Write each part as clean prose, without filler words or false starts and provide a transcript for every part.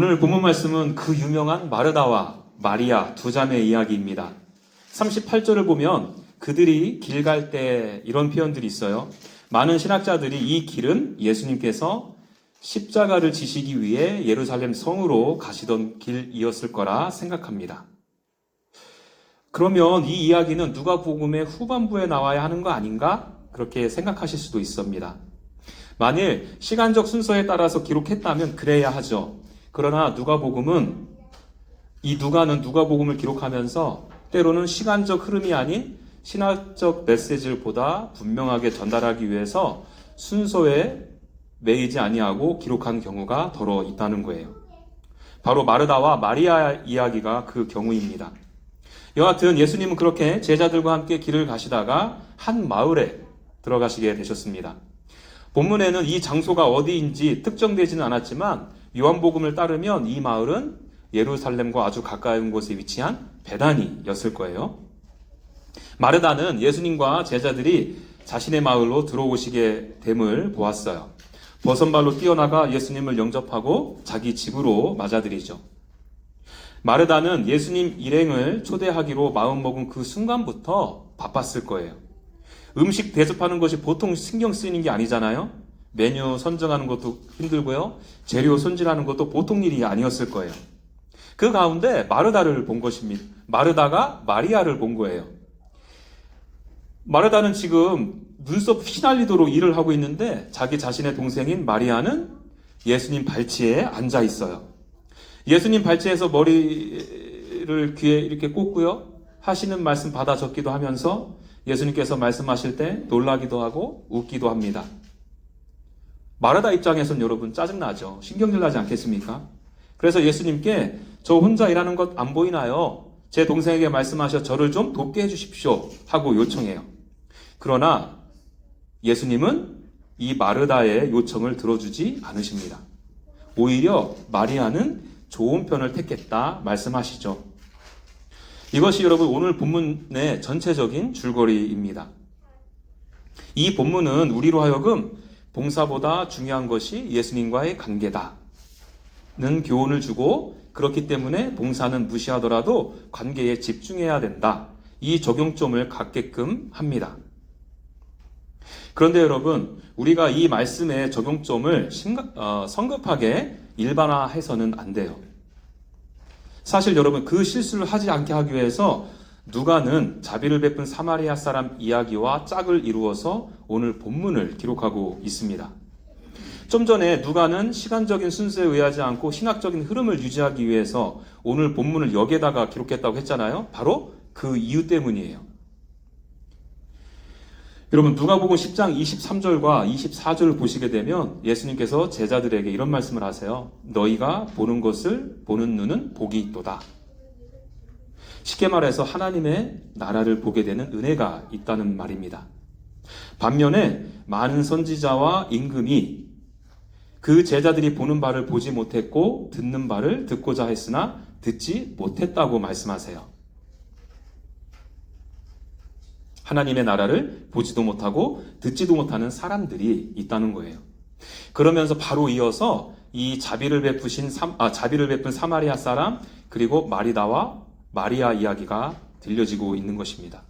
오늘 본문 말씀은 그 유명한 마르다와 마리아 두 자매의 이야기입니다. 38절을 보면 그들이 길 갈 때 이런 표현들이 있어요. 많은 신학자들이 이 길은 예수님께서 십자가를 지시기 위해 예루살렘 성으로 가시던 길이었을 거라 생각합니다. 그러면 이 이야기는 누가복음의 후반부에 나와야 하는 거 아닌가? 그렇게 생각하실 수도 있습니다. 만일 시간적 순서에 따라서 기록했다면 그래야 하죠. 그러나 누가복음은 이 누가는 누가복음을 기록하면서 때로는 시간적 흐름이 아닌 신학적 메시지를 보다 분명하게 전달하기 위해서 순서에 매이지 아니하고 기록한 경우가 더러 있다는 거예요. 바로 마르다와 마리아 이야기가 그 경우입니다. 여하튼 예수님은 그렇게 제자들과 함께 길을 가시다가 한 마을에 들어가시게 되셨습니다. 본문에는 이 장소가 어디인지 특정되지는 않았지만 요한복음을 따르면 이 마을은 예루살렘과 아주 가까운 곳에 위치한 베다니였을 거예요. 마르다는 예수님과 제자들이 자신의 마을로 들어오시게 됨을 보았어요. 버선발로 뛰어나가 예수님을 영접하고 자기 집으로 맞아들이죠. 마르다는 예수님 일행을 초대하기로 마음먹은 그 순간부터 바빴을 거예요. 음식 대접하는 것이 보통 신경 쓰이는 게 아니잖아요. 메뉴 선정하는 것도 힘들고요. 재료 손질하는 것도 보통 일이 아니었을 거예요. 그 가운데 마르다를 본 것입니다. 마르다가 마리아를 본 거예요. 마르다는 지금 눈썹 휘날리도록 일을 하고 있는데 자기 자신의 동생인 마리아는 예수님 발치에 앉아 있어요. 예수님 발치에서 머리를 귀에 이렇게 꽂고요. 하시는 말씀 받아 적기도 하면서 예수님께서 말씀하실 때 놀라기도 하고 웃기도 합니다. 마르다 입장에선 여러분 짜증나죠. 신경질 나지 않겠습니까? 그래서 예수님께 저 혼자 일하는 것 안 보이나요? 제 동생에게 말씀하셔 저를 좀 돕게 해주십시오 하고 요청해요. 그러나 예수님은 이 마르다의 요청을 들어주지 않으십니다. 오히려 마리아는 좋은 편을 택했다 말씀하시죠. 이것이 여러분 오늘 본문의 전체적인 줄거리입니다. 이 본문은 우리로 하여금 봉사보다 중요한 것이 예수님과의 관계다는 교훈을 주고 그렇기 때문에 봉사는 무시하더라도 관계에 집중해야 된다. 이 적용점을 갖게끔 합니다. 그런데 여러분 우리가 이 말씀의 적용점을 성급하게 일반화해서는 안 돼요. 사실 여러분 그 실수를 하지 않게 하기 위해서 누가는 자비를 베푼 사마리아 사람 이야기와 짝을 이루어서 오늘 본문을 기록하고 있습니다. 좀 전에 누가는 시간적인 순서에 의하지 않고 신학적인 흐름을 유지하기 위해서 오늘 본문을 여기에다가 기록했다고 했잖아요. 바로 그 이유 때문이에요. 여러분 누가복음 10장 23절과 24절을 보시게 되면 예수님께서 제자들에게 이런 말씀을 하세요. 너희가 보는 것을 보는 눈은 복이 있도다. 쉽게 말해서 하나님의 나라를 보게 되는 은혜가 있다는 말입니다. 반면에 많은 선지자와 임금이 그 제자들이 보는 바를 보지 못했고 듣는 바를 듣고자 했으나 듣지 못했다고 말씀하세요. 하나님의 나라를 보지도 못하고 듣지도 못하는 사람들이 있다는 거예요. 그러면서 바로 이어서 이 자비를 베푼 사마리아 사람 그리고 마리다와 마리아 이야기가 들려지고 있는 것입니다.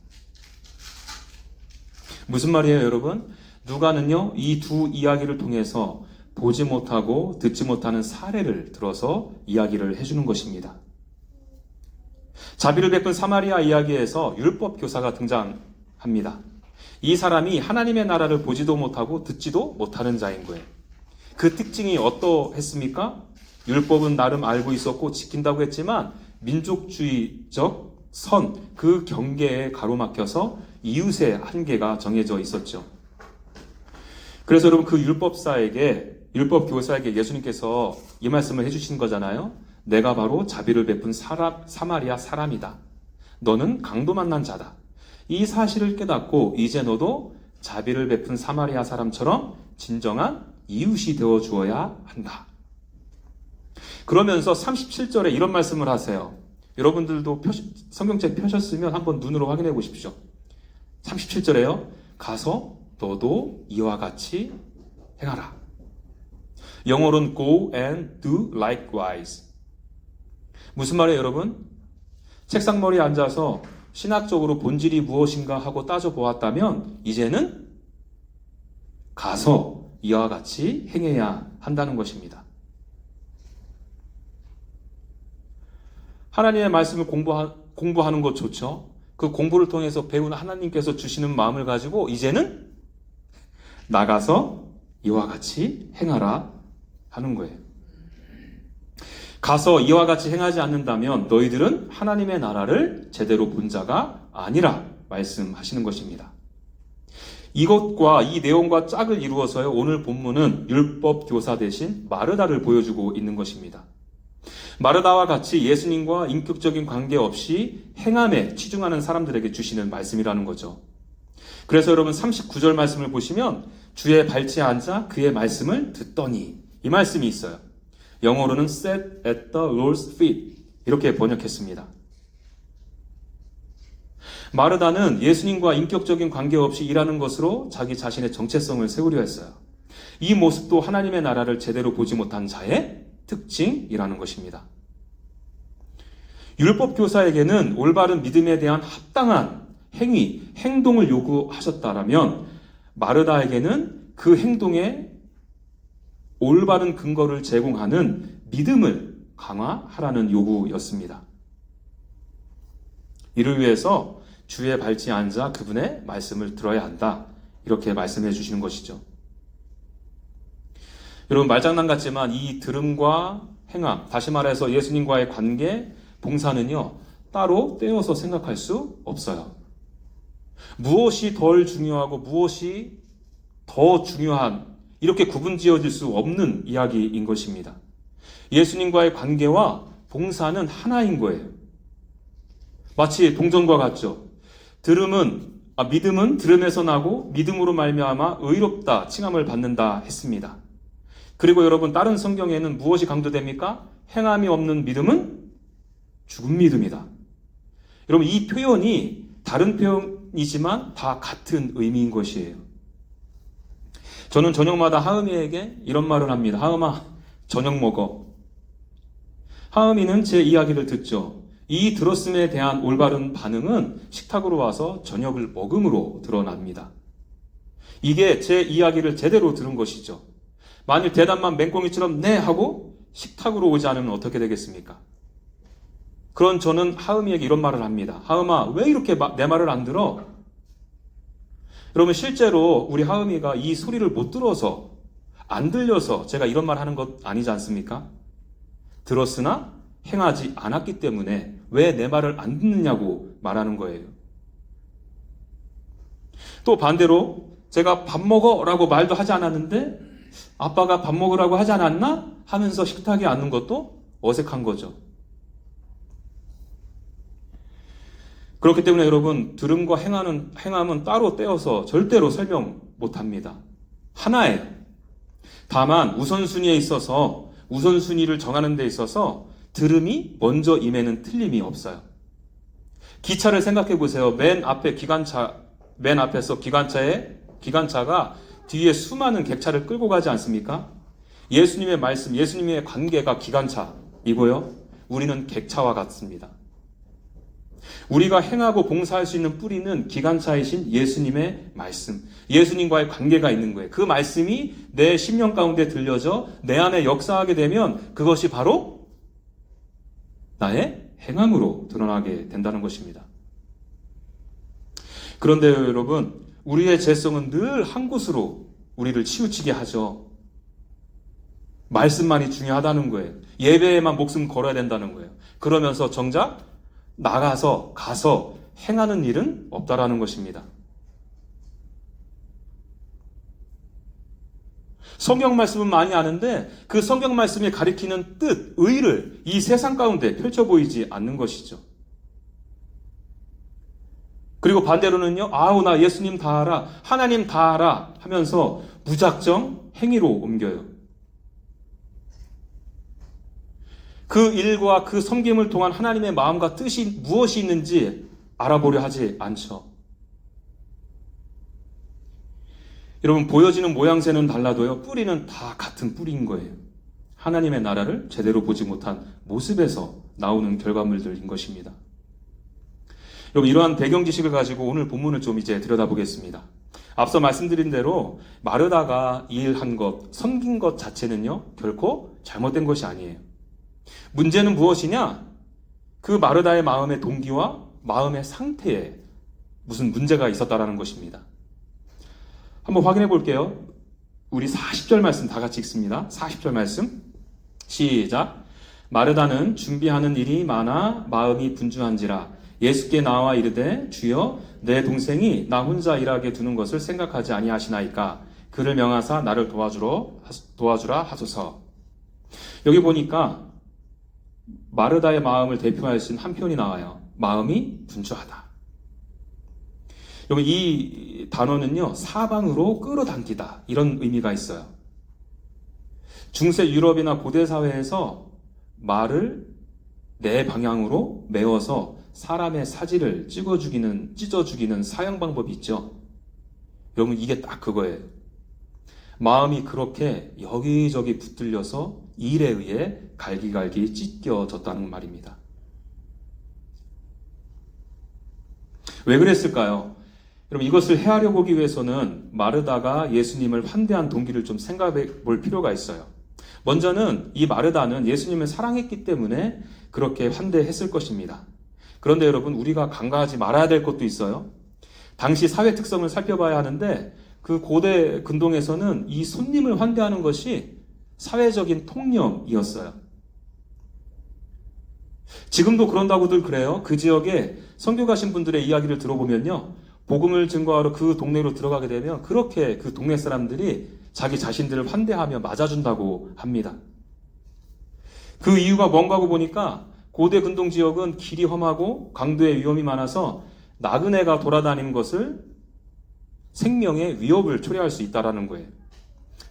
무슨 말이에요, 여러분? 누가는요, 이 두 이야기를 통해서 보지 못하고 듣지 못하는 사례를 들어서 이야기를 해주는 것입니다. 자비를 베푼 사마리아 이야기에서 율법 교사가 등장합니다. 이 사람이 하나님의 나라를 보지도 못하고 듣지도 못하는 자인 거예요. 그 특징이 어떠했습니까? 율법은 나름 알고 있었고 지킨다고 했지만 민족주의적 그 경계에 가로막혀서 이웃의 한계가 정해져 있었죠. 그래서 여러분 그 율법 교사에게 예수님께서 이 말씀을 해주신 거잖아요. 내가 바로 자비를 베푼 사마리아 사람이다. 너는 강도 만난 자다. 이 사실을 깨닫고 이제 너도 자비를 베푼 사마리아 사람처럼 진정한 이웃이 되어 주어야 한다. 그러면서 37절에 이런 말씀을 하세요. 여러분들도 성경책 펴셨으면 한번 눈으로 확인해 보십시오. 37절에요. 가서 너도 이와 같이 행하라. 영어로는 go and do likewise. 무슨 말이에요, 여러분? 책상머리에 앉아서 신학적으로 본질이 무엇인가 하고 따져보았다면 이제는 가서 이와 같이 행해야 한다는 것입니다. 하나님의 말씀을 공부하는 것 좋죠. 그 공부를 통해서 배운 하나님께서 주시는 마음을 가지고 이제는 나가서 이와 같이 행하라 하는 거예요. 가서 이와 같이 행하지 않는다면 너희들은 하나님의 나라를 제대로 본 자가 아니라 말씀하시는 것입니다. 이것과 이 내용과 짝을 이루어서요, 오늘 본문은 율법 교사 대신 마르다를 보여주고 있는 것입니다. 마르다와 같이 예수님과 인격적인 관계 없이 행함에 치중하는 사람들에게 주시는 말씀이라는 거죠. 그래서 여러분 39절 말씀을 보시면 주의 발치에 앉아 그의 말씀을 듣더니 이 말씀이 있어요. 영어로는 sat at the Lord's feet 이렇게 번역했습니다. 마르다는 예수님과 인격적인 관계 없이 일하는 것으로 자기 자신의 정체성을 세우려 했어요. 이 모습도 하나님의 나라를 제대로 보지 못한 자의 특징이라는 것입니다. 율법 교사에게는 올바른 믿음에 대한 합당한 행위, 행동을 요구하셨다라면 마르다에게는 그 행동에 올바른 근거를 제공하는 믿음을 강화하라는 요구였습니다. 이를 위해서 주의 발치에 앉아 그분의 말씀을 들어야 한다. 이렇게 말씀해 주시는 것이죠. 여러분 말장난 같지만 이 들음과 행함, 다시 말해서 예수님과의 관계, 봉사는요 따로 떼어서 생각할 수 없어요. 무엇이 덜 중요하고 무엇이 더 중요한 이렇게 구분 지어질 수 없는 이야기인 것입니다. 예수님과의 관계와 봉사는 하나인 거예요. 마치 동전과 같죠. 믿음은 들음에서 나고 믿음으로 말미암아 의롭다 칭함을 받는다 했습니다. 그리고 여러분 다른 성경에는 무엇이 강조됩니까? 행함이 없는 믿음은 죽은 믿음이다. 여러분 이 표현이 다른 표현이지만 다 같은 의미인 것이에요. 저는 저녁마다 하음이에게 이런 말을 합니다. 하음아, 저녁 먹어. 하음이는 제 이야기를 듣죠. 이 들었음에 대한 올바른 반응은 식탁으로 와서 저녁을 먹음으로 드러납니다. 이게 제 이야기를 제대로 들은 것이죠. 만일 대답만 맹꽁이처럼 네 하고 식탁으로 오지 않으면 어떻게 되겠습니까? 그런 저는 하음이에게 이런 말을 합니다. 하음아, 왜 이렇게 내 말을 안 들어? 여러분 실제로 우리 하음이가 이 소리를 못 들어서 안 들려서 제가 이런 말 하는 것 아니지 않습니까? 들었으나 행하지 않았기 때문에 왜 내 말을 안 듣느냐고 말하는 거예요. 또 반대로 제가 밥 먹어 라고 말도 하지 않았는데 아빠가 밥 먹으라고 하지 않았나? 하면서 식탁에 앉는 것도 어색한 거죠. 그렇기 때문에 여러분 들음과 행함은 따로 떼어서 절대로 설명 못합니다. 하나예요. 다만 우선순위에 있어서 우선순위를 정하는 데 있어서 들음이 먼저 임에는 틀림이 없어요. 기차를 생각해 보세요. 맨 앞에서 기관차가 뒤에 수많은 객차를 끌고 가지 않습니까? 예수님의 말씀, 예수님의 관계가 기관차이고요. 우리는 객차와 같습니다. 우리가 행하고 봉사할 수 있는 뿌리는 기관차이신 예수님의 말씀, 예수님과의 관계가 있는 거예요. 그 말씀이 내 심령 가운데 들려져 내 안에 역사하게 되면 그것이 바로 나의 행함으로 드러나게 된다는 것입니다. 그런데 여러분, 우리의 죄성은 늘 한 곳으로 우리를 치우치게 하죠. 말씀만이 중요하다는 거예요. 예배에만 목숨 걸어야 된다는 거예요. 그러면서 정작 가서 행하는 일은 없다라는 것입니다. 성경 말씀은 많이 아는데 그 성경 말씀이 가리키는 뜻, 의를 이 세상 가운데 펼쳐 보이지 않는 것이죠. 그리고 반대로는요, 나 예수님 다 알아, 하나님 다 알아 하면서 무작정 행위로 옮겨요. 그 일과 그 섬김을 통한 하나님의 마음과 뜻이 무엇이 있는지 알아보려 하지 않죠. 여러분, 보여지는 모양새는 달라도요, 뿌리는 다 같은 뿌리인 거예요. 하나님의 나라를 제대로 보지 못한 모습에서 나오는 결과물들인 것입니다. 여러분, 이러한 배경 지식을 가지고 오늘 본문을 좀 이제 들여다보겠습니다. 앞서 말씀드린 대로 마르다가 일한 것, 섬긴 것 자체는요, 결코 잘못된 것이 아니에요. 문제는 무엇이냐? 그 마르다의 마음의 동기와 마음의 상태에 무슨 문제가 있었다라는 것입니다. 한번 확인해 볼게요. 우리 40절 말씀 다 같이 읽습니다. 40절 말씀 시작. 마르다는 준비하는 일이 많아 마음이 분주한지라 예수께 나와 이르되 주여 내 동생이 나 혼자 일하게 두는 것을 생각하지 아니하시나이까 그를 명하사 나를 도와주라 하소서. 여기 보니까 마르다의 마음을 대표할 수 있는 한 표현이 나와요. 마음이 분주하다. 여기 이 단어는요, 사방으로 끌어당기다, 이런 의미가 있어요. 중세 유럽이나 고대 사회에서 말을 내 방향으로 메워서 사람의 사지를 찢어 죽이는 사형 방법이 있죠. 여러분, 이게 딱 그거예요. 마음이 그렇게 여기저기 붙들려서 일에 의해 갈기갈기 찢겨졌다는 말입니다. 왜 그랬을까요? 여러분, 이것을 헤아려 보기 위해서는 마르다가 예수님을 환대한 동기를 좀 생각해 볼 필요가 있어요. 먼저는 이 마르다는 예수님을 사랑했기 때문에 그렇게 환대했을 것입니다. 그런데 여러분, 우리가 간과하지 말아야 될 것도 있어요. 당시 사회 특성을 살펴봐야 하는데 그 고대 근동에서는 이 손님을 환대하는 것이 사회적인 통념이었어요. 지금도 그런다고들 그래요. 그 지역에 선교 가신 분들의 이야기를 들어보면요, 복음을 증거하러 그 동네로 들어가게 되면 그렇게 그 동네 사람들이 자기 자신들을 환대하며 맞아준다고 합니다. 그 이유가 뭔가 하고 보니까 고대 근동 지역은 길이 험하고 강도의 위험이 많아서 나그네가 돌아다니는 것을 생명의 위협을 초래할 수 있다는 거예요.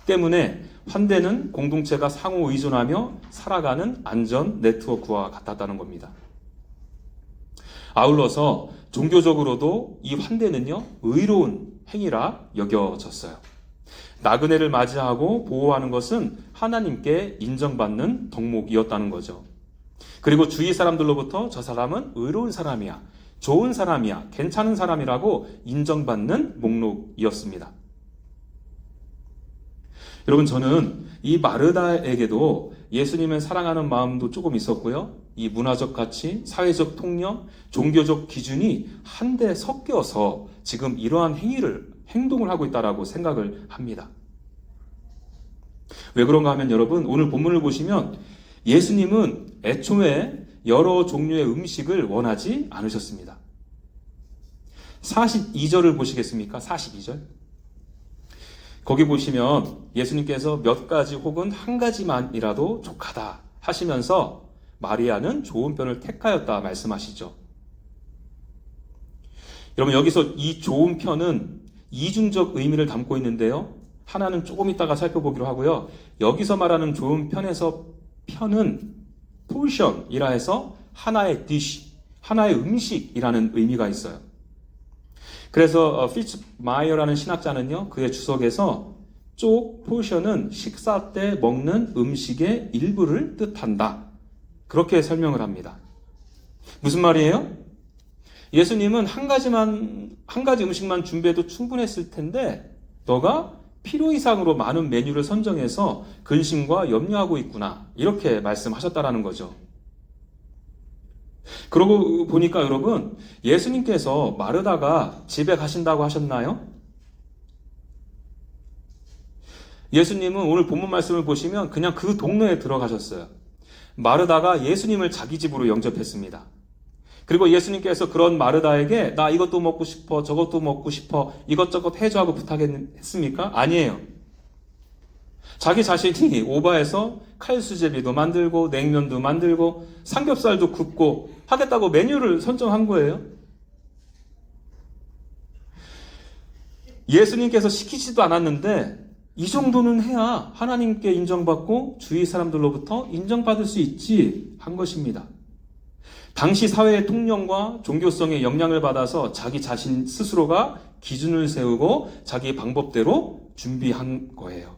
때문에 환대는 공동체가 상호 의존하며 살아가는 안전 네트워크와 같았다는 겁니다. 아울러서 종교적으로도 이 환대는요, 의로운 행위라 여겨졌어요. 나그네를 맞이하고 보호하는 것은 하나님께 인정받는 덕목이었다는 거죠. 그리고 주위 사람들로부터 저 사람은 의로운 사람이야, 좋은 사람이야, 괜찮은 사람이라고 인정받는 목록이었습니다. 여러분, 저는 이 마르다에게도 예수님을 사랑하는 마음도 조금 있었고요. 이 문화적 가치, 사회적 통념, 종교적 기준이 한데 섞여서 지금 이러한 행동을 하고 있다라고 생각을 합니다. 왜 그런가 하면 여러분, 오늘 본문을 보시면 예수님은 애초에 여러 종류의 음식을 원하지 않으셨습니다. 42절을 보시겠습니까? 42절. 거기 보시면 예수님께서 몇 가지 혹은 한 가지만이라도 족하다 하시면서 마리아는 좋은 편을 택하였다 말씀하시죠. 여러분, 여기서 이 좋은 편은 이중적 의미를 담고 있는데요. 하나는 조금 이따가 살펴보기로 하고요. 여기서 말하는 좋은 편에서 편은 포션이라 해서 하나의 디시, 하나의 음식이라는 의미가 있어요. 그래서 피츠마이어라는 신학자는요, 그의 주석에서 쪽 포션은 식사 때 먹는 음식의 일부를 뜻한다, 그렇게 설명을 합니다. 무슨 말이에요? 예수님은 한 가지 음식만 준비해도 충분했을 텐데 너가 필요 이상으로 많은 메뉴를 선정해서 근심과 염려하고 있구나, 이렇게 말씀하셨다라는 거죠. 그러고 보니까 여러분, 예수님께서 마르다가 집에 가신다고 하셨나요? 예수님은 오늘 본문 말씀을 보시면 그냥 그 동네에 들어가셨어요. 마르다가 예수님을 자기 집으로 영접했습니다. 그리고 예수님께서 그런 마르다에게 나 이것도 먹고 싶어, 저것도 먹고 싶어, 이것저것 해줘 하고 부탁했습니까? 아니에요. 자기 자신이 오바해서 칼수제비도 만들고 냉면도 만들고 삼겹살도 굽고 하겠다고 메뉴를 선정한 거예요. 예수님께서 시키지도 않았는데 이 정도는 해야 하나님께 인정받고 주위 사람들로부터 인정받을 수 있지 한 것입니다. 당시 사회의 통념과 종교성의 영향을 받아서 자기 자신 스스로가 기준을 세우고 자기 방법대로 준비한 거예요.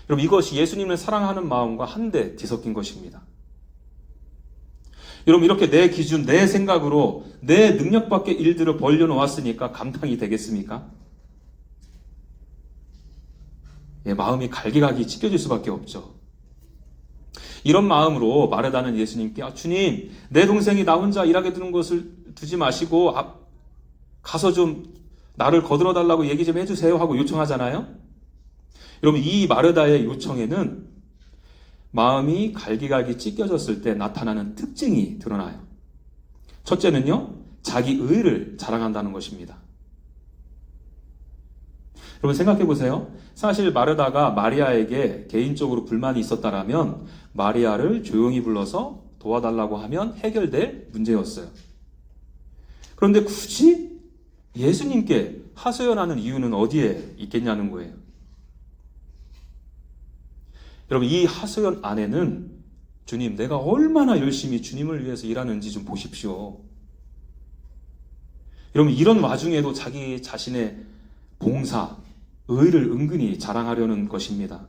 여러분, 이것이 예수님을 사랑하는 마음과 한데 뒤섞인 것입니다. 여러분, 이렇게 내 기준, 내 생각으로 내 능력 밖의 일들을 벌려놓았으니까 감당이 되겠습니까? 예, 마음이 갈기갈기 찢겨질 수밖에 없죠. 이런 마음으로 마르다는 예수님께 주님, 내 동생이 나 혼자 일하게 두는 것을 두지 마시고 가서 좀 나를 거들어 달라고 얘기 좀 해주세요 하고 요청하잖아요. 여러분, 이 마르다의 요청에는 마음이 갈기갈기 찢겨졌을 때 나타나는 특징이 드러나요. 첫째는요, 자기 의를 자랑한다는 것입니다. 여러분, 생각해 보세요. 사실 마르다가 마리아에게 개인적으로 불만이 있었다라면 마리아를 조용히 불러서 도와달라고 하면 해결될 문제였어요. 그런데 굳이 예수님께 하소연하는 이유는 어디에 있겠냐는 거예요. 여러분, 이 하소연 안에는 주님, 내가 얼마나 열심히 주님을 위해서 일하는지 좀 보십시오. 여러분, 이런 와중에도 자기 자신의 봉사, 의를 은근히 자랑하려는 것입니다.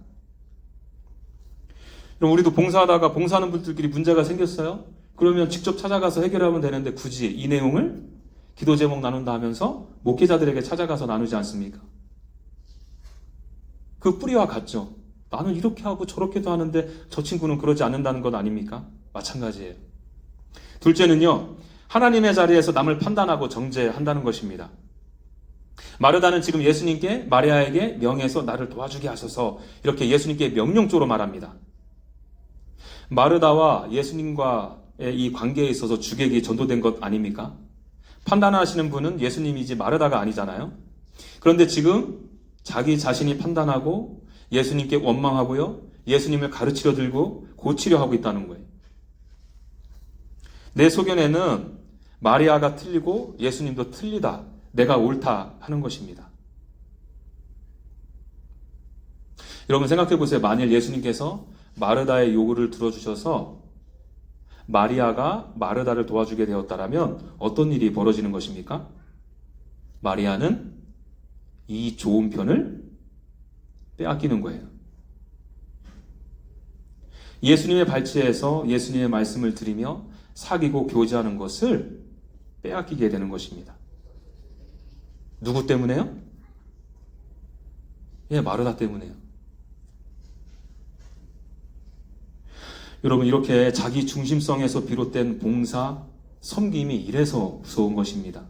그럼 우리도 봉사하다가 봉사하는 분들끼리 문제가 생겼어요? 그러면 직접 찾아가서 해결하면 되는데 굳이 이 내용을 기도 제목 나눈다 하면서 목회자들에게 찾아가서 나누지 않습니까? 그 뿌리와 같죠. 나는 이렇게 하고 저렇게도 하는데 저 친구는 그러지 않는다는 것 아닙니까? 마찬가지예요. 둘째는요, 하나님의 자리에서 남을 판단하고 정죄한다는 것입니다. 마르다는 지금 예수님께 마리아에게 명해서 나를 도와주게 하소서 이렇게 예수님께 명령조로 말합니다. 마르다와 예수님과의 이 관계에 있어서 주객이 전도된 것 아닙니까? 판단하시는 분은 예수님이지 마르다가 아니잖아요. 그런데 지금 자기 자신이 판단하고 예수님께 원망하고요, 예수님을 가르치려 들고 고치려 하고 있다는 거예요. 내 소견에는 마리아가 틀리고 예수님도 틀리다, 내가 옳다 하는 것입니다. 여러분, 생각해 보세요. 만일 예수님께서 마르다의 요구를 들어주셔서 마리아가 마르다를 도와주게 되었다면 어떤 일이 벌어지는 것입니까? 마리아는 이 좋은 편을 빼앗기는 거예요. 예수님의 발치에서 예수님의 말씀을 들으며 사귀고 교제하는 것을 빼앗기게 되는 것입니다. 누구 때문에요? 예, 마르다 때문에요. 여러분, 이렇게 자기 중심성에서 비롯된 봉사, 섬김이 이래서 무서운 것입니다.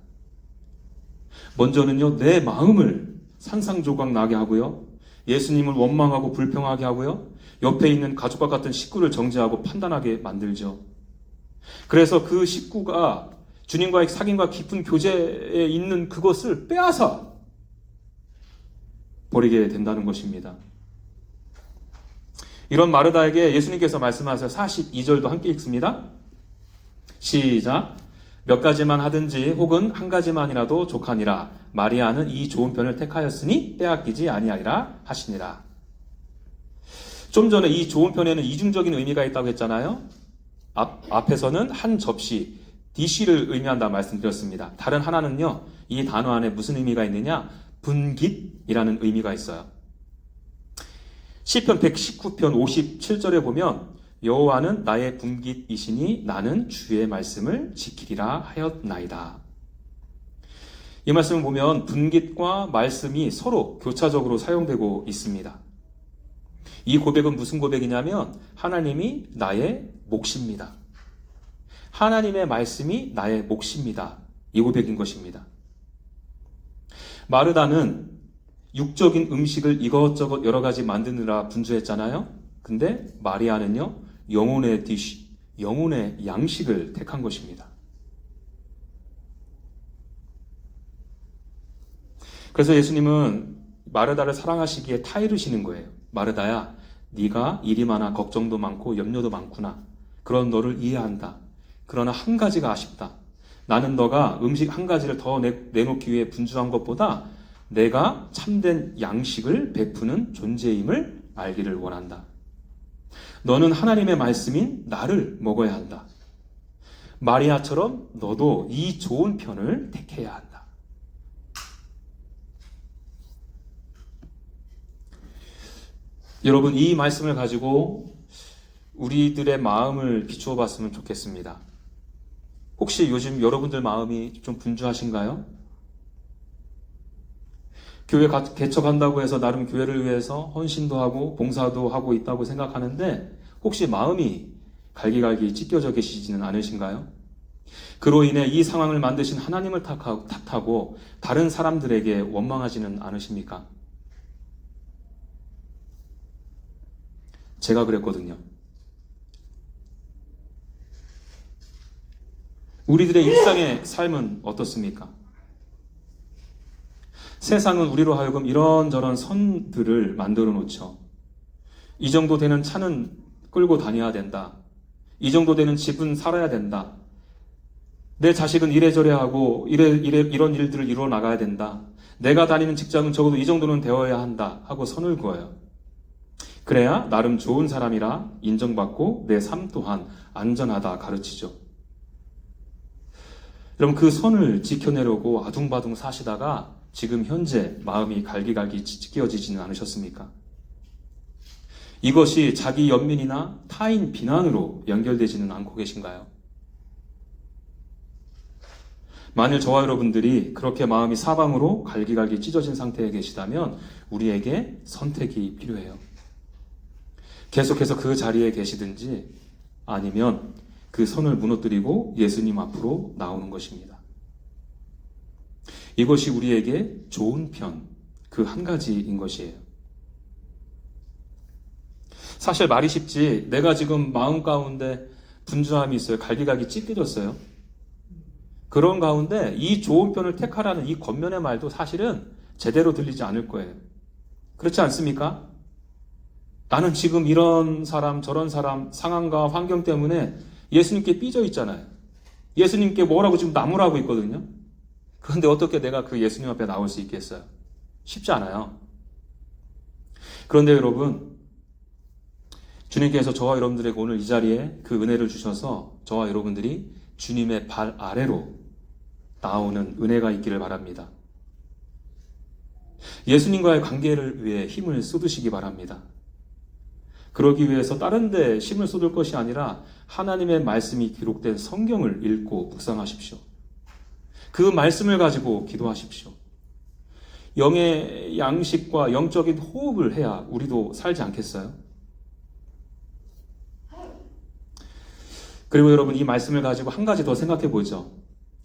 먼저는요, 내 마음을 산상조각 나게 하고요, 예수님을 원망하고 불평하게 하고요, 옆에 있는 가족과 같은 식구를 정죄하고 판단하게 만들죠. 그래서 그 식구가 주님과의 사귐과 깊은 교제에 있는 그것을 빼앗아 버리게 된다는 것입니다. 이런 마르다에게 예수님께서 말씀하세요. 42절도 함께 읽습니다. 시작. 몇 가지만 하든지 혹은 한 가지만이라도 족하니라. 마리아는 이 좋은 편을 택하였으니 빼앗기지 아니하리라 하시니라. 좀 전에 이 좋은 편에는 이중적인 의미가 있다고 했잖아요. 앞에서는 한 접시, 디시를 의미한다 말씀드렸습니다. 다른 하나는요, 이 단어 안에 무슨 의미가 있느냐? 분깃이라는 의미가 있어요. 시편 119편 57절에 보면 여호와는 나의 분깃이시니 나는 주의 말씀을 지키리라 하였나이다. 이 말씀을 보면 분깃과 말씀이 서로 교차적으로 사용되고 있습니다. 이 고백은 무슨 고백이냐면 하나님이 나의 몫입니다. 하나님의 말씀이 나의 몫입니다. 이 고백인 것입니다. 마르다는 육적인 음식을 이것저것 여러 가지 만드느라 분주했잖아요. 근데 마리아는요, 영혼의 디시, 영혼의 양식을 택한 것입니다. 그래서 예수님은 마르다를 사랑하시기에 타이르시는 거예요. 마르다야, 네가 일이 많아 걱정도 많고 염려도 많구나. 그런 너를 이해한다. 그러나 한 가지가 아쉽다. 나는 너가 음식 한 가지를 더 내놓기 위해 분주한 것보다 내가 참된 양식을 베푸는 존재임을 알기를 원한다. 너는 하나님의 말씀인 나를 먹어야 한다. 마리아처럼 너도 이 좋은 편을 택해야 한다. 여러분, 이 말씀을 가지고 우리들의 마음을 비추어 봤으면 좋겠습니다. 혹시 요즘 여러분들 마음이 좀 분주하신가요? 교회 개척한다고 해서 나름 교회를 위해서 헌신도 하고 봉사도 하고 있다고 생각하는데 혹시 마음이 갈기갈기 찢겨져 계시지는 않으신가요? 그로 인해 이 상황을 만드신 하나님을 탓하고 다른 사람들에게 원망하지는 않으십니까? 제가 그랬거든요. 우리들의 일상의 삶은 어떻습니까? 세상은 우리로 하여금 이런저런 선들을 만들어 놓죠. 이 정도 되는 차는 끌고 다녀야 된다. 이 정도 되는 집은 살아야 된다. 내 자식은 이래저래 하고 이런 일들을 이루어 나가야 된다. 내가 다니는 직장은 적어도 이 정도는 되어야 한다 하고 선을 그어요. 그래야 나름 좋은 사람이라 인정받고 내 삶 또한 안전하다 가르치죠. 여러분, 그 선을 지켜내려고 아둥바둥 사시다가 지금 현재 마음이 갈기갈기 찢겨지지는 않으셨습니까? 이것이 자기 연민이나 타인 비난으로 연결되지는 않고 계신가요? 만일 저와 여러분들이 그렇게 마음이 사방으로 갈기갈기 찢어진 상태에 계시다면 우리에게 선택이 필요해요. 계속해서 그 자리에 계시든지 아니면 그 선을 무너뜨리고 예수님 앞으로 나오는 것입니다. 이것이 우리에게 좋은 편, 그 한 가지인 것이에요. 사실 말이 쉽지, 내가 지금 마음 가운데 분주함이 있어요. 갈기갈기 찢겨졌어요. 그런 가운데 이 좋은 편을 택하라는 이 겉면의 말도 사실은 제대로 들리지 않을 거예요. 그렇지 않습니까? 나는 지금 이런 사람, 저런 사람, 상황과 환경 때문에 예수님께 삐져 있잖아요. 예수님께 뭐라고 지금 나무라고 있거든요. 그런데 어떻게 내가 그 예수님 앞에 나올 수 있겠어요? 쉽지 않아요. 그런데 여러분, 주님께서 저와 여러분들에게 오늘 이 자리에 그 은혜를 주셔서 저와 여러분들이 주님의 발 아래로 나오는 은혜가 있기를 바랍니다. 예수님과의 관계를 위해 힘을 쏟으시기 바랍니다. 그러기 위해서 다른 데 힘을 쏟을 것이 아니라 하나님의 말씀이 기록된 성경을 읽고 묵상하십시오. 그 말씀을 가지고 기도하십시오. 영의 양식과 영적인 호흡을 해야 우리도 살지 않겠어요? 그리고 여러분, 이 말씀을 가지고 한 가지 더 생각해 보죠.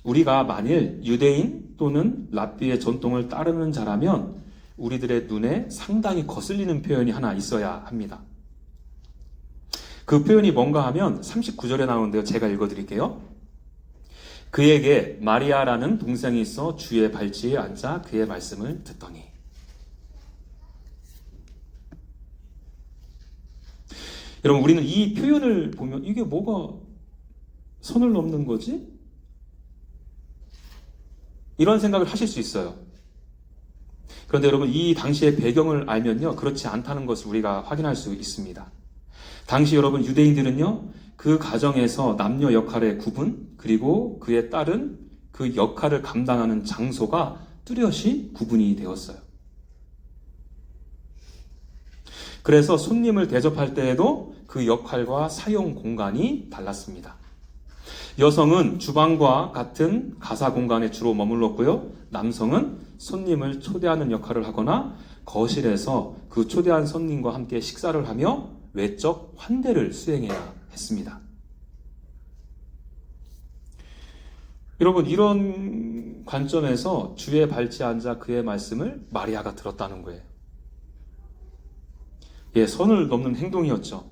우리가 만일 유대인 또는 랍비의 전통을 따르는 자라면 우리들의 눈에 상당히 거슬리는 표현이 하나 있어야 합니다. 그 표현이 뭔가 하면 39절에 나오는데요. 제가 읽어드릴게요. 그에게 마리아라는 동생이 있어 주의 발치에 앉아 그의 말씀을 듣더니. 여러분, 우리는 이 표현을 보면 이게 뭐가 선을 넘는 거지? 이런 생각을 하실 수 있어요. 그런데 여러분, 이 당시의 배경을 알면요, 그렇지 않다는 것을 우리가 확인할 수 있습니다. 당시 여러분, 유대인들은요, 그 가정에서 남녀 역할의 구분, 그리고 그에 따른 그 역할을 감당하는 장소가 뚜렷이 구분이 되었어요. 그래서 손님을 대접할 때에도 그 역할과 사용 공간이 달랐습니다. 여성은 주방과 같은 가사 공간에 주로 머물렀고요. 남성은 손님을 초대하는 역할을 하거나 거실에서 그 초대한 손님과 함께 식사를 하며 외적 환대를 수행해야 했습니다. 여러분, 이런 관점에서 주의 발치에 앉아 그의 말씀을 마리아가 들었다는 거예요. 예, 선을 넘는 행동이었죠.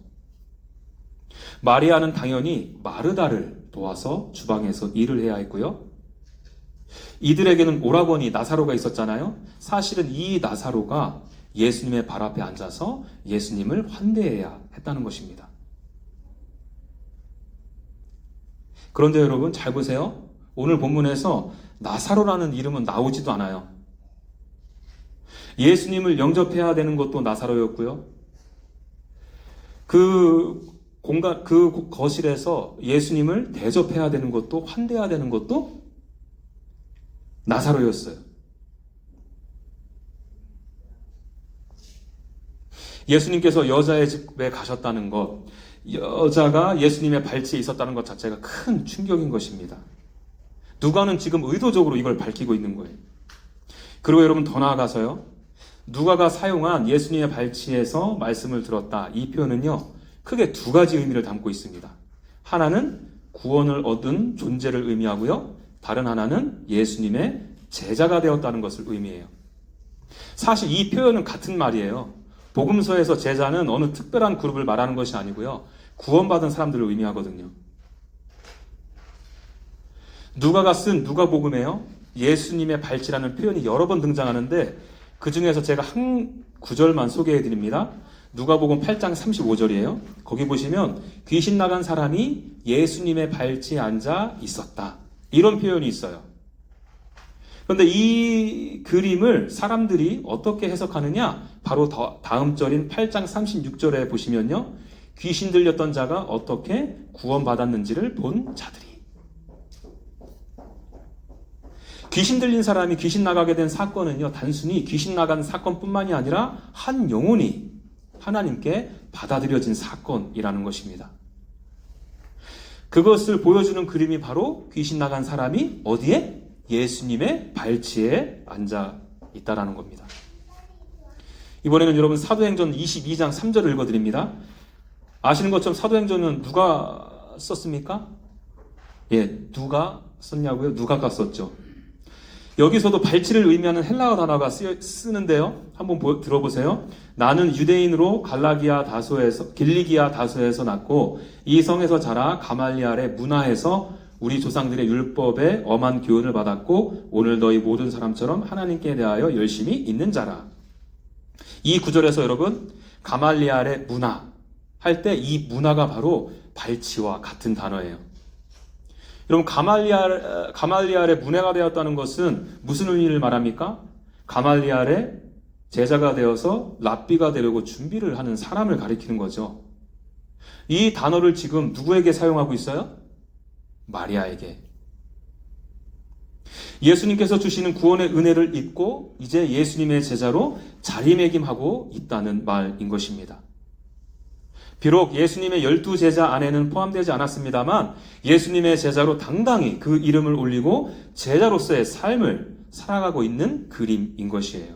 마리아는 당연히 마르다를 도와서 주방에서 일을 해야 했고요. 이들에게는 오라버니 나사로가 있었잖아요. 사실은 이 나사로가 예수님의 발 앞에 앉아서 예수님을 환대해야 했다는 것입니다. 그런데 여러분, 잘 보세요. 오늘 본문에서 나사로라는 이름은 나오지도 않아요. 예수님을 영접해야 되는 것도 나사로였고요. 그 거실에서 예수님을 대접해야 되는 것도, 환대해야 되는 것도 나사로였어요. 예수님께서 여자의 집에 가셨다는 것, 여자가 예수님의 발치에 있었다는 것 자체가 큰 충격인 것입니다. 누가는 지금 의도적으로 이걸 밝히고 있는 거예요. 그리고 여러분 더 나아가서요. 누가가 사용한 예수님의 발치에서 말씀을 들었다. 이 표현은요. 크게 두 가지 의미를 담고 있습니다. 하나는 구원을 얻은 존재를 의미하고요. 다른 하나는 예수님의 제자가 되었다는 것을 의미해요. 사실 이 표현은 같은 말이에요. 복음서에서 제자는 어느 특별한 그룹을 말하는 것이 아니고요. 구원받은 사람들을 의미하거든요. 누가가 쓴 누가복음에요. 예수님의 발치라는 표현이 여러 번 등장하는데 그 중에서 제가 한 구절만 소개해 드립니다. 누가복음 8장 35절이에요. 거기 보시면 귀신 나간 사람이 예수님의 발치에 앉아 있었다. 이런 표현이 있어요. 그런데 이 그림을 사람들이 어떻게 해석하느냐? 바로 다음 절인 8장 36절에 보시면요. 귀신 들렸던 자가 어떻게 구원받았는지를 본 자들이. 귀신 들린 사람이 귀신 나가게 된 사건은요. 단순히 귀신 나간 사건뿐만이 아니라 한 영혼이 하나님께 받아들여진 사건이라는 것입니다. 그것을 보여주는 그림이 바로 귀신 나간 사람이 어디에? 예수님의 발치에 앉아 있다라는 겁니다. 이번에는 여러분 사도행전 22장 3절을 읽어드립니다. 아시는 것처럼 사도행전은 누가 썼습니까? 누가 썼냐고요? 누가가 썼죠. 여기서도 발치를 의미하는 헬라어 단어가 쓰는데요. 한번 들어보세요. 나는 유대인으로 길리기아 다소에서 났고 이 성에서 자라 가말리알의 문화에서 우리 조상들의 율법에 엄한 교훈을 받았고 오늘 너희 모든 사람처럼 하나님께 대하여 열심히 있는 자라. 이 구절에서 여러분 가말리알의 문화 할 때 이 문화가 바로 발치와 같은 단어예요. 여러분 가말리알의 문화가 되었다는 것은 무슨 의미를 말합니까? 가말리알의 제자가 되어서 랍비가 되려고 준비를 하는 사람을 가리키는 거죠. 이 단어를 지금 누구에게 사용하고 있어요? 마리아에게. 예수님께서 주시는 구원의 은혜를 잊고 이제 예수님의 제자로 자리매김하고 있다는 말인 것입니다. 비록 예수님의 12제자 안에는 포함되지 않았습니다만 예수님의 제자로 당당히 그 이름을 올리고 제자로서의 삶을 살아가고 있는 그림인 것이에요.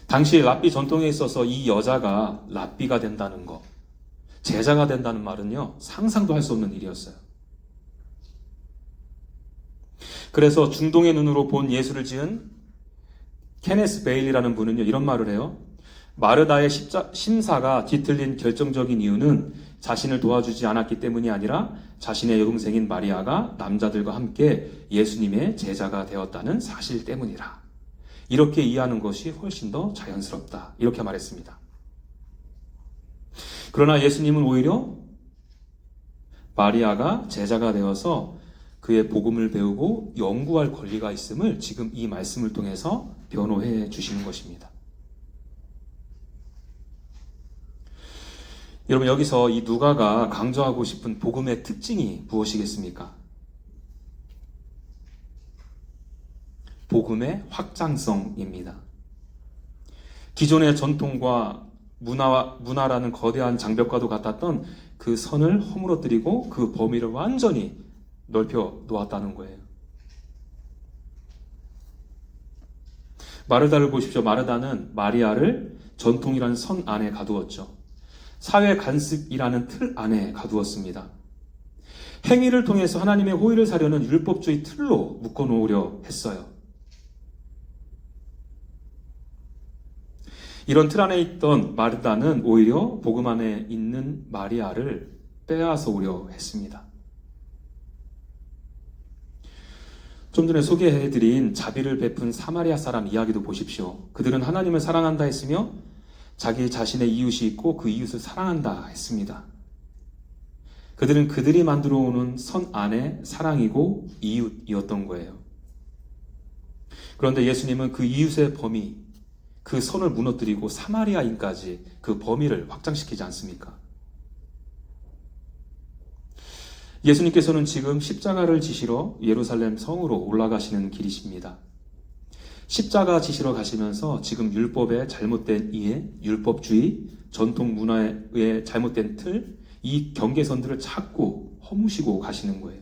당시 랍비 전통에 있어서 이 여자가 랍비가 된다는 것, 제자가 된다는 말은요, 상상도 할 수 없는 일이었어요. 그래서 중동의 눈으로 본 예수를 지은 케네스 베일리라는 분은요, 이런 말을 해요. 마르다의 심사가 뒤틀린 결정적인 이유는 자신을 도와주지 않았기 때문이 아니라 자신의 여동생인 마리아가 남자들과 함께 예수님의 제자가 되었다는 사실 때문이라. 이렇게 이해하는 것이 훨씬 더 자연스럽다. 이렇게 말했습니다. 그러나 예수님은 오히려 마리아가 제자가 되어서 그의 복음을 배우고 연구할 권리가 있음을 지금 이 말씀을 통해서 변호해 주시는 것입니다. 여러분 여기서 이 누가가 강조하고 싶은 복음의 특징이 무엇이겠습니까? 복음의 확장성입니다. 기존의 전통과 문화라는 거대한 장벽과도 같았던 그 선을 허물어뜨리고 그 범위를 완전히 넓혀 놓았다는 거예요. 마르다를 보십시오. 마르다는 마리아를 전통이라는 선 안에 가두었죠. 사회 관습이라는 틀 안에 가두었습니다. 행위를 통해서 하나님의 호의를 사려는 율법주의 틀로 묶어놓으려 했어요. 이런 틀 안에 있던 마르다는 오히려 복음 안에 있는 마리아를 빼앗아오려 했습니다. 좀 전에 소개해드린 자비를 베푼 사마리아 사람 이야기도 보십시오. 그들은 하나님을 사랑한다 했으며 자기 자신의 이웃이 있고 그 이웃을 사랑한다 했습니다. 그들은 그들이 만들어 오는 선 안에 사랑이고 이웃이었던 거예요. 그런데 예수님은 그 이웃의 범위, 그 선을 무너뜨리고 사마리아인까지 그 범위를 확장시키지 않습니까? 예수님께서는 지금 십자가를 지시러 예루살렘 성으로 올라가시는 길이십니다. 십자가 지시러 가시면서 지금 율법의 잘못된 이해, 율법주의, 전통 문화의 잘못된 틀, 이 경계선들을 자꾸 허무시고 가시는 거예요.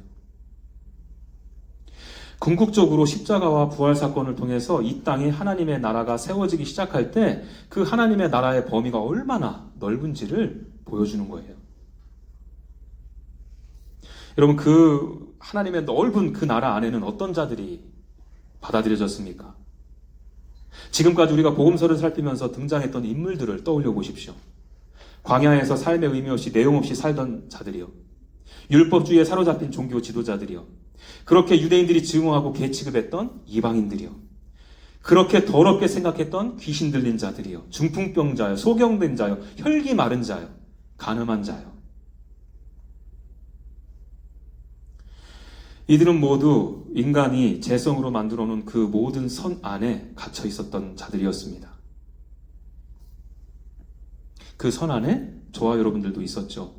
궁극적으로 십자가와 부활 사건을 통해서 이 땅에 하나님의 나라가 세워지기 시작할 때 그 하나님의 나라의 범위가 얼마나 넓은지를 보여주는 거예요. 여러분, 그 하나님의 넓은 그 나라 안에는 어떤 자들이 받아들여졌습니까? 지금까지 우리가 복음서를 살피면서 등장했던 인물들을 떠올려 보십시오. 광야에서 삶의 의미 없이 내용 없이 살던 자들이요. 율법주의에 사로잡힌 종교 지도자들이요. 그렇게 유대인들이 증오하고 개취급했던 이방인들이요. 그렇게 더럽게 생각했던 귀신 들린 자들이요. 중풍병자요. 소경된 자요. 혈기 마른 자요. 간음한 자요. 이들은 모두 인간이 재성으로 만들어 놓은 그 모든 선 안에 갇혀 있었던 자들이었습니다. 그 선 안에 저와 여러분들도 있었죠.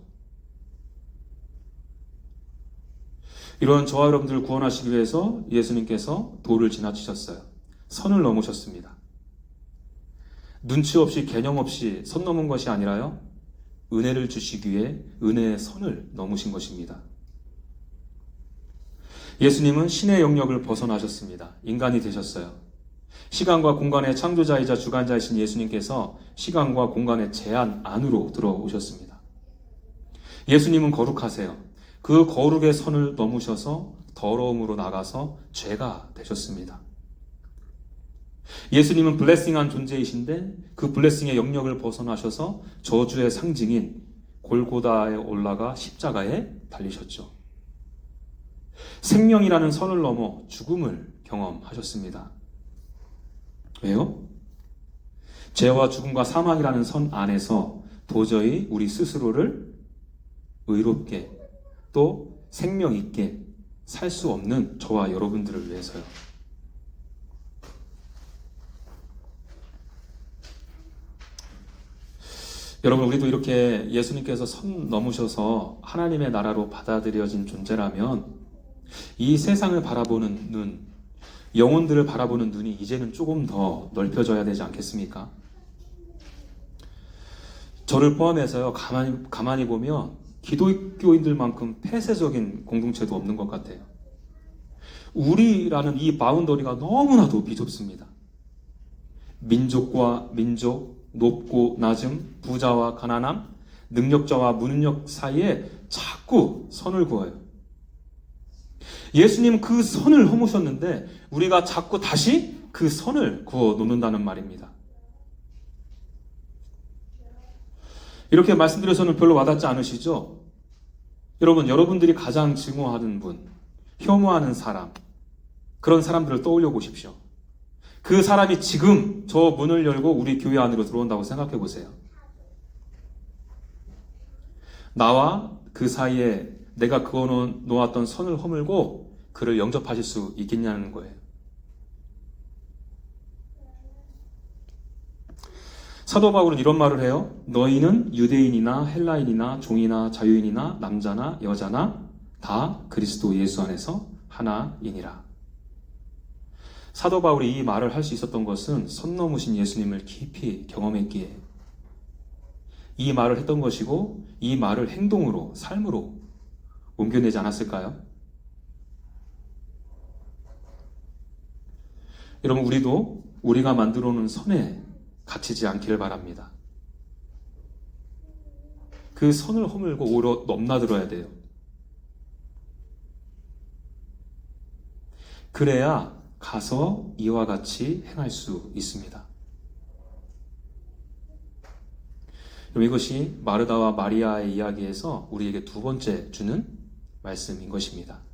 이런 저와 여러분들을 구원하시기 위해서 예수님께서 도를 지나치셨어요. 선을 넘으셨습니다. 눈치 없이 개념 없이 선 넘은 것이 아니라요. 은혜를 주시기 위해 은혜의 선을 넘으신 것입니다. 예수님은 신의 영역을 벗어나셨습니다. 인간이 되셨어요. 시간과 공간의 창조자이자 주관자이신 예수님께서 시간과 공간의 제한 안으로 들어오셨습니다. 예수님은 거룩하세요. 그 거룩의 선을 넘으셔서 더러움으로 나가서 죄가 되셨습니다. 예수님은 블레싱한 존재이신데 그 블레싱의 영역을 벗어나셔서 저주의 상징인 골고다에 올라가 십자가에 달리셨죠. 생명이라는 선을 넘어 죽음을 경험하셨습니다. 왜요? 죄와 죽음과 사망이라는 선 안에서 도저히 우리 스스로를 의롭게 또 생명 있게 살 수 없는 저와 여러분들을 위해서요. 여러분, 우리도 이렇게 예수님께서 선 넘으셔서 하나님의 나라로 받아들여진 존재라면 이 세상을 바라보는 눈, 영혼들을 바라보는 눈이 이제는 조금 더 넓혀져야 되지 않겠습니까? 저를 포함해서요, 가만히 보면 기독교인들만큼 폐쇄적인 공동체도 없는 것 같아요. 우리라는 이 바운더리가 너무나도 비좁습니다. 민족과 민족, 높고 낮음, 부자와 가난함, 능력자와 무능력 사이에 자꾸 선을 그어요. 예수님은 그 선을 허무셨는데 우리가 자꾸 다시 그 선을 그어 놓는다는 말입니다. 이렇게 말씀드려서는 별로 와닿지 않으시죠? 여러분, 여러분들이 가장 증오하는 분, 혐오하는 사람, 그런 사람들을 떠올려 보십시오. 그 사람이 지금 저 문을 열고 우리 교회 안으로 들어온다고 생각해 보세요. 나와 그 사이에 내가 그어 놓았던 선을 허물고 그를 영접하실 수 있겠냐는 거예요. 사도 바울은 이런 말을 해요. 너희는 유대인이나 헬라인이나 종이나 자유인이나 남자나 여자나 다 그리스도 예수 안에서 하나이니라. 사도 바울이 이 말을 할 수 있었던 것은 선 넘으신 예수님을 깊이 경험했기에 이 말을 했던 것이고 이 말을 행동으로, 삶으로 옮겨내지 않았을까요? 여러분, 우리도 우리가 만들어 놓은 선에 갇히지 않기를 바랍니다. 그 선을 허물고 오히려 넘나들어야 돼요. 그래야 가서 이와 같이 행할 수 있습니다. 그럼 이것이 마르다와 마리아의 이야기에서 우리에게 두 번째 주는 말씀인 것입니다.